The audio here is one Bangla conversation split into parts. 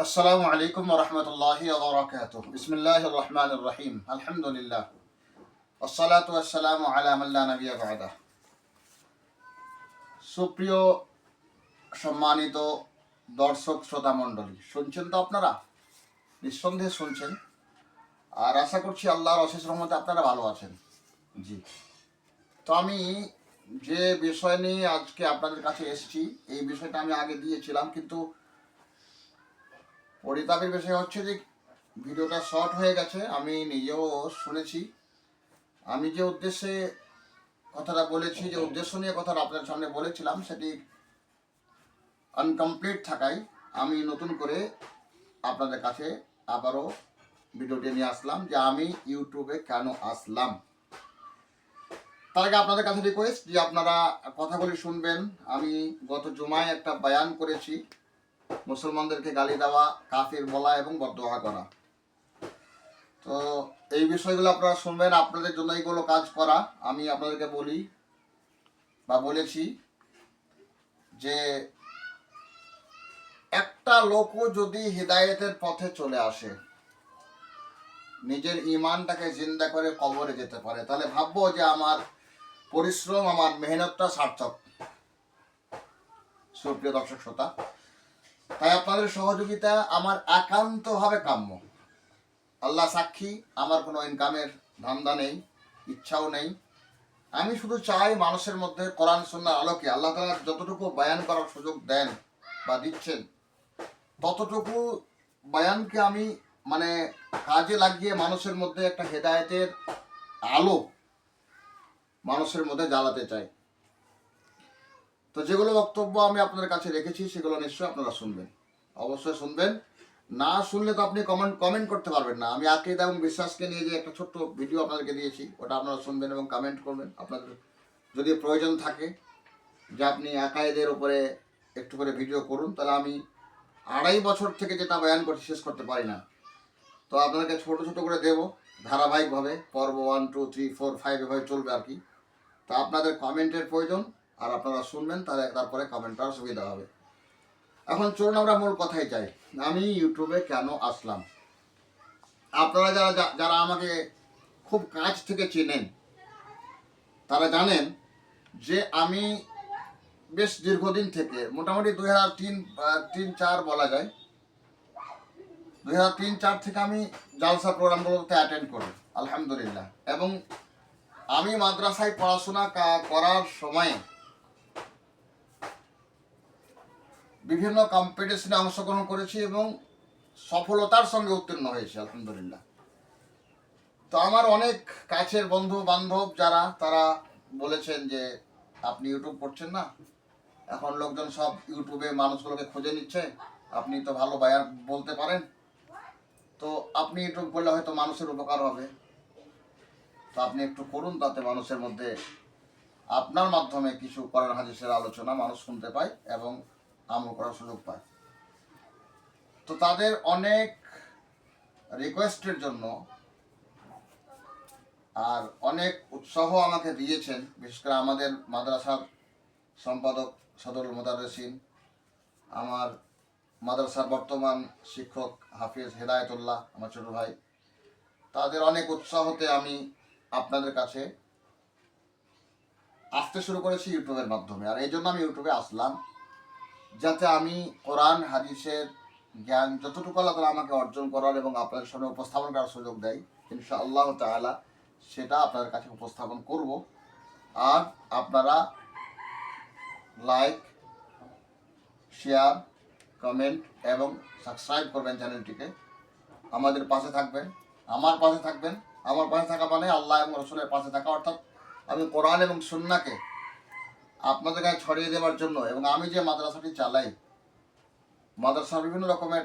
আসসালামু আলাইকুম ওয়া রাহমাতুল্লাহি ওয়া বারাকাতুহু। বিসমিল্লাহির রহমানির রহিম। আলহামদুলিল্লাহ। ওয়াসসালাতু ওয়াসসালামু আলা মান লা নাবিয়্যা বা'দা। সুপ্রিয় সম্মানিত দর্শক শ্রোতা মণ্ডলী, শুনছেন তো আপনারা? নিঃসন্দেহে শুনছেন। আর আশা করছি আল্লাহর অশেষ রহমতে আপনারা ভালো আছেন। জি। তো আমি যে বিষয় নিয়ে আজকে আপনাদের কাছে এসেছি, এই বিষয়টা আমি আগে দিয়েছিলাম, কিন্তু পরিতাপের বিষয় হচ্ছে যে ভিডিওটা শর্ট হয়ে গেছে। আমি নিজেও শুনেছি। আমি যে উদ্দেশ্যে কথাটা বলেছি, যে উদ্দেশ্য নিয়ে কথাটা আপনার সামনে বলেছিলাম, সেটি আনকমপ্লিট থাকায় আমি নতুন করে আপনাদের কাছে আবারও ভিডিওটি নিয়ে আসলাম যে আমি ইউটিউবে কেন আসলাম। তার আগে আপনাদের কাছে রিকোয়েস্ট যে আপনারা কথাগুলি শুনবেন। আমি গত জুমায় একটা বয়ান করেছি, মুসলমানদেরকে গালি দেওয়া, কাফির বলা এবং বদদোয়া করা। তো এই বিষয়গুলো আপনারা শুনবেন, আপনাদের জন্য এইগুলো কাজ করা। আমি আপনাদেরকে বলি বা বলেছি যে একটা লোকও যদি হিদায়েতের পথে চলে আসে, নিজের ইমানটাকে জিন্দা করে কবরে যেতে পারে, তাহলে ভাববো যে আমার পরিশ্রম, আমার মেহনতটা সার্থক। সুপ্রিয় দর্শক শ্রোতা, তাই আপনাদের সহযোগিতা আমার একান্তভাবে কাম্য। আল্লাহ সাক্ষী, আমার কোনো ইনকামের ধান্দা নেই, ইচ্ছাও নেই। আমি শুধু চাই মানুষের মধ্যে কোরআন সুন্নাহর আলোকে আল্লাহ তাআলা যতটুকু বয়ান করার সুযোগ দেন বা দিচ্ছেন, ততটুকু বয়ানকে আমি কাজে লাগিয়ে মানুষের মধ্যে একটা হেদায়েতের আলো মানুষের মধ্যে জ্বালাতে চাই। তো যেগুলো বক্তব্য আমি আপনাদের কাছে রেখেছি সেগুলো নিশ্চয়ই আপনারা শুনবেন, অবশ্যই শুনবেন। না শুনলে তো আপনি কমেন্ট করতে পারবেন না। আমি আকীদা এবং বিশ্বাসকে নিয়ে যে একটা ছোট্ট ভিডিও আপনাদেরকে দিয়েছি, ওটা আপনারা শুনবেন এবং কমেন্ট করবেন। আপনাদের যদি প্রয়োজন থাকে যে আপনি আকায়েদের উপরে একটু করে ভিডিও করুন, তাহলে আমি 2.5 বছর থেকে যেটা বয়ান করছি শেষ করতে পারি না। তো আপনাদেরকে ছোট ছোট করে দেব ধারাবাহিকভাবে, পর্ব 1, 2, 3, 4, 5 এভাবে চলবে আর কি। তা আপনাদের কমেন্টের প্রয়োজন, আর আপনারা শুনবেন, তারপরে কমেন্ট করার সুবিধা হবে। এখন চলুন আমরা মূল কথায় যাই। আমি ইউটিউবে কেন আসলাম? আপনারা যারা আমাকে খুব কাছ থেকে চেনেন, তারা জানেন যে আমি বেশ দীর্ঘদিন থেকে, মোটামুটি 2003-4 বলা যায়, 2003-4 থেকে আমি জালসা প্রোগ্রামগুলোতে অ্যাটেন্ড করি আলহামদুলিল্লাহ। এবং আমি মাদ্রাসায় পড়াশোনা করার সময়ে বিভিন্ন কম্পিটিশনে অংশগ্রহণ করেছি এবং সফলতার সঙ্গে উত্তীর্ণ হয়েছি আলহামদুলিল্লাহ। তো আমার অনেক কাছের বন্ধু বান্ধব যারা, তারা বলেছেন যে আপনি ইউটিউব করছেন না, এখন লোকজন সব ইউটিউবে মানুষগুলোকে খুঁজে নিচ্ছে, আপনি তো ভালো বায়ার বলতে পারেন, তো আপনি ইউটিউব করলে হয়তো মানুষের উপকার হবে, তো আপনি একটু করুন, তাতে মানুষের মধ্যে আপনার মাধ্যমে কিছু কোরআন হাদিসের আলোচনা মানুষ শুনতে পায় এবং আমল করার সুযোগ পায়। তো তাদের অনেক রিকোয়েস্টের জন্য আর অনেক উৎসাহ আমাকে দিয়েছেন, বিশেষ করে আমাদের মাদ্রাসার সম্পাদক সদরুল মুদাররিসিন, আমার মাদ্রাসার বর্তমান শিক্ষক হাফিজ হেদায়েতুল্লাহ, আমার ছোট ভাই, তাদের অনেক উৎসাহতে আমি আপনাদের কাছে আসতে শুরু করেছি ইউটিউবের মাধ্যমে। আর এই জন্য আমি ইউটিউবে আসলাম, যাতে আমি কোরআন হাদিসের জ্ঞান যতটুকু আল্লাহ তাআলা আমাকে অর্জন করার এবং আপনাদের সামনে উপস্থাপন করার সুযোগ দেয়, ইনশাআল্লাহ তাআলা সেটা আপনাদের কাছে উপস্থাপন করব। আর আপনারা লাইক, শেয়ার, কমেন্ট এবং সাবস্ক্রাইব করবেন চ্যানেলটিকে। আমাদের পাশে থাকবেন, আমার পাশে থাকবেন। আমার পাশে থাকা মানে আল্লাহ এবং রসুলের পাশে থাকা, অর্থাৎ আমি কোরআন এবং সুন্নাহকে আপনাদের কাছে ছড়িয়ে দেওয়ার জন্য। এবং আমি যে মাদ্রাসাটি চালাই, মাদ্রাসার বিভিন্ন রকমের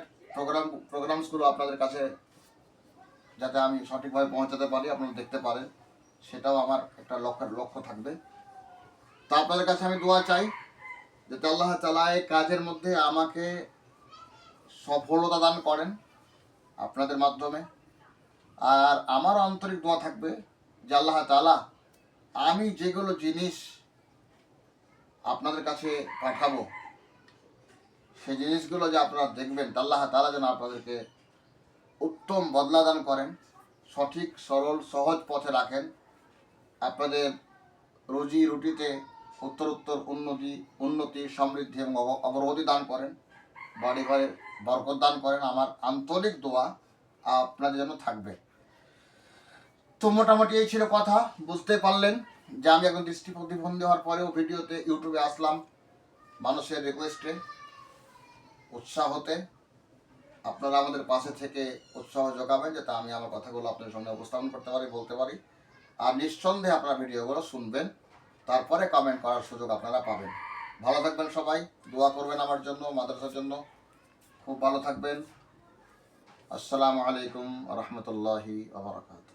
প্রোগ্রামসগুলো আপনাদের কাছে যাতে আমি সঠিকভাবে পৌঁছাতে পারি, আপনারা দেখতে পারেন, সেটাও আমার একটা লক্ষ্য থাকবে। তো আপনাদের কাছে আমি দোয়া চাই যাতে আল্লাহ তাআলা এই কাজের মধ্যে আমাকে সফলতা দান করেন আপনাদের মাধ্যমে। আর আমার আন্তরিক দোয়া থাকবে যে আল্লাহ তাআলা আমি যেগুলো জিনিস আপনাদের কাছে পাঠাবো, সেই জিনিসগুলো যে আপনারা দেখবেন, আল্লাহ তাআলা যেন আপনাদেরকে উত্তম বদলা দান করেন, সঠিক সরল সহজ পথে রাখেন, আপনাদের রুজি রুটিতে উত্তরোত্তর উন্নতি সমৃদ্ধি এবং অগ্রগতি দান করেন, বাড়ি ঘরে বরকত দান করেন। আমার আন্তরিক দোয়া আপনাদের জন্য থাকবে। তো মোটামুটি এই ছিল কথা। বুঝতে পারলেন যে আমি এখন দৃষ্টি প্রতিবন্ধী হওয়ার পরেও ভিডিওতে ইউটিউবে আসলাম মানুষের রিকোয়েস্টে, উৎসাহতে। আপনারা আমাদের পাশে থেকে উৎসাহ যোগাবেন যাতে আমি আমার কথাগুলো আপনাদের সামনে উপস্থাপন করতে পারি, বলতে পারি। আর নিঃসন্দেহে আপনারা ভিডিওগুলো শুনবেন, তারপরে কমেন্ট করার সুযোগ আপনারা পাবেন। ভালো থাকবেন সবাই, দোয়া করবেন আমার জন্য, মাদ্রাসার জন্য। খুব ভালো থাকবেন। আসসালামু আলাইকুম ওয়া রাহমাতুল্লাহি ওয়া বারাকাতুহু।